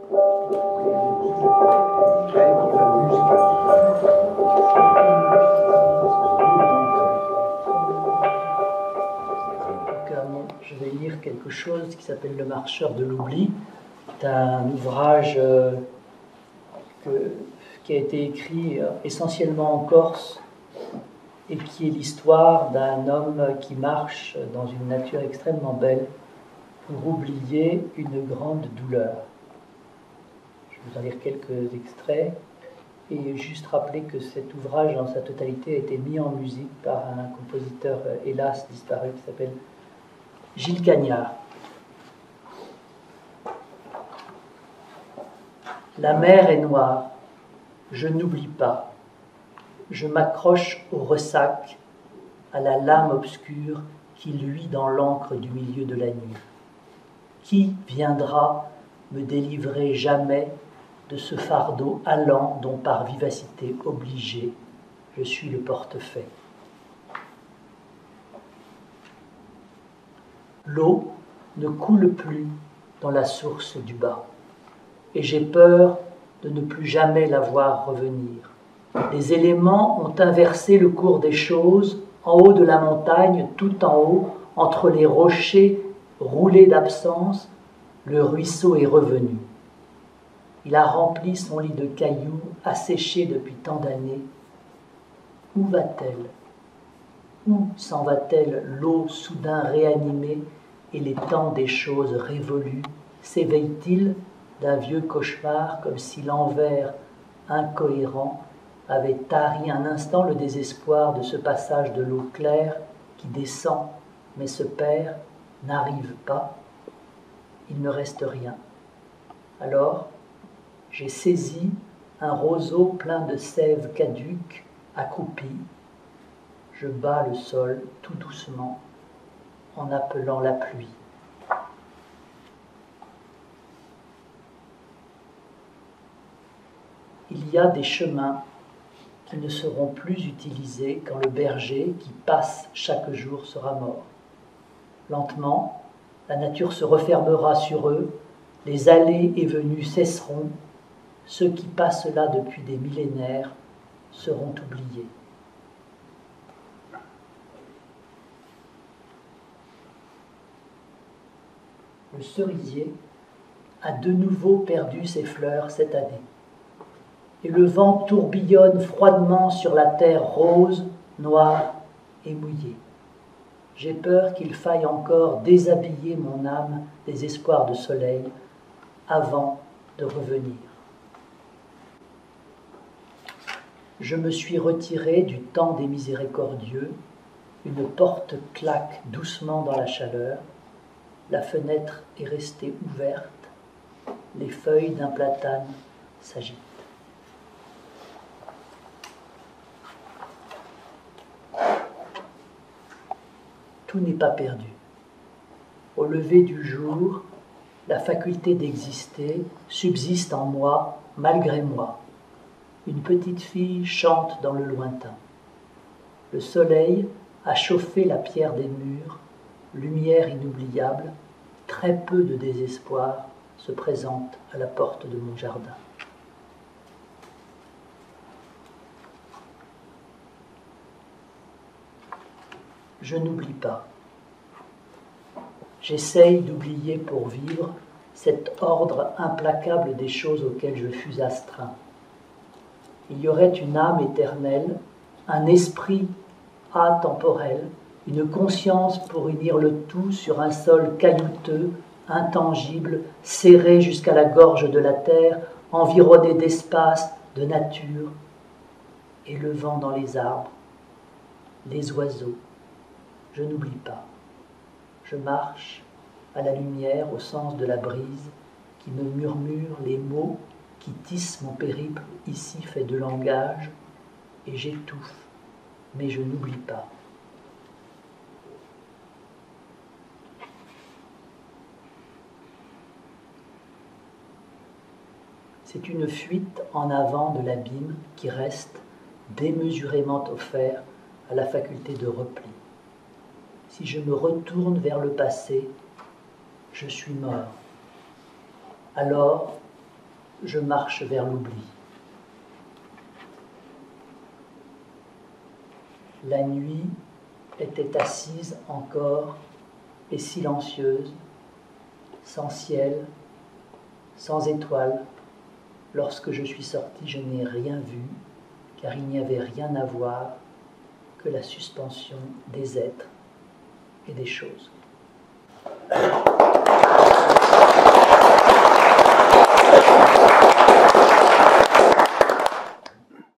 Je vais lire quelque chose qui s'appelle Le Marcheur de l'oubli. C'est un ouvrage qui a été écrit essentiellement en Corse et qui est l'histoire d'un homme qui marche dans une nature extrêmement belle pour oublier une grande douleur. Je vais vous en lire quelques extraits et juste rappeler que cet ouvrage dans sa totalité a été mis en musique par un compositeur hélas disparu qui s'appelle Gilles Cagnard. La mer est noire, je n'oublie pas. Je m'accroche au ressac, à la lame obscure qui luit dans l'encre du milieu de la nuit. Qui viendra me délivrer jamais de ce fardeau allant dont par vivacité obligée je suis le portefaix? L'eau ne coule plus dans la source du bas, et j'ai peur de ne plus jamais la voir revenir. Les éléments ont inversé le cours des choses, en haut de la montagne, tout en haut, entre les rochers roulés d'absence, le ruisseau est revenu. Il a rempli son lit de cailloux, asséchés depuis tant d'années. Où va-t-elle? Où s'en va-t-elle, l'eau soudain réanimée et les temps des choses révolues? S'éveille-t-il d'un vieux cauchemar comme si l'envers incohérent avait tari un instant le désespoir de ce passage de l'eau claire qui descend mais se perd, n'arrive pas? Il ne reste rien. Alors, j'ai saisi un roseau plein de sève caduque, accroupi. Je bats le sol tout doucement en appelant la pluie. Il y a des chemins qui ne seront plus utilisés quand le berger qui passe chaque jour sera mort. Lentement, la nature se refermera sur eux, les allées et venues cesseront, ceux qui passent là depuis des millénaires seront oubliés. Le cerisier a de nouveau perdu ses fleurs cette année. Et le vent tourbillonne froidement sur la terre rose, noire et mouillée. J'ai peur qu'il faille encore déshabiller mon âme des espoirs de soleil avant de revenir. Je me suis retiré du temps des miséricordieux, une porte claque doucement dans la chaleur, la fenêtre est restée ouverte, les feuilles d'un platane s'agitent. Tout n'est pas perdu. Au lever du jour, la faculté d'exister subsiste en moi, malgré moi. Une petite fille chante dans le lointain. Le soleil a chauffé la pierre des murs, lumière inoubliable, très peu de désespoir se présente à la porte de mon jardin. Je n'oublie pas. J'essaye d'oublier pour vivre cet ordre implacable des choses auxquelles je fus astreint. Il y aurait une âme éternelle, un esprit atemporel, une conscience pour unir le tout sur un sol caillouteux, intangible, serré jusqu'à la gorge de la terre, environné d'espace, de nature, et le vent dans les arbres, les oiseaux. Je n'oublie pas. Je marche à la lumière, au sens de la brise, qui me murmure les mots qui tissent mon périple, ici fait de langage, et j'étouffe, mais je n'oublie pas. C'est une fuite en avant de l'abîme qui reste démesurément offert à la faculté de repli. Si je me retourne vers le passé, je suis mort. Alors, je marche vers l'oubli. La nuit était assise encore et silencieuse, sans ciel, sans étoiles. Lorsque je suis sorti, je n'ai rien vu, car il n'y avait rien à voir que la suspension des êtres et des choses.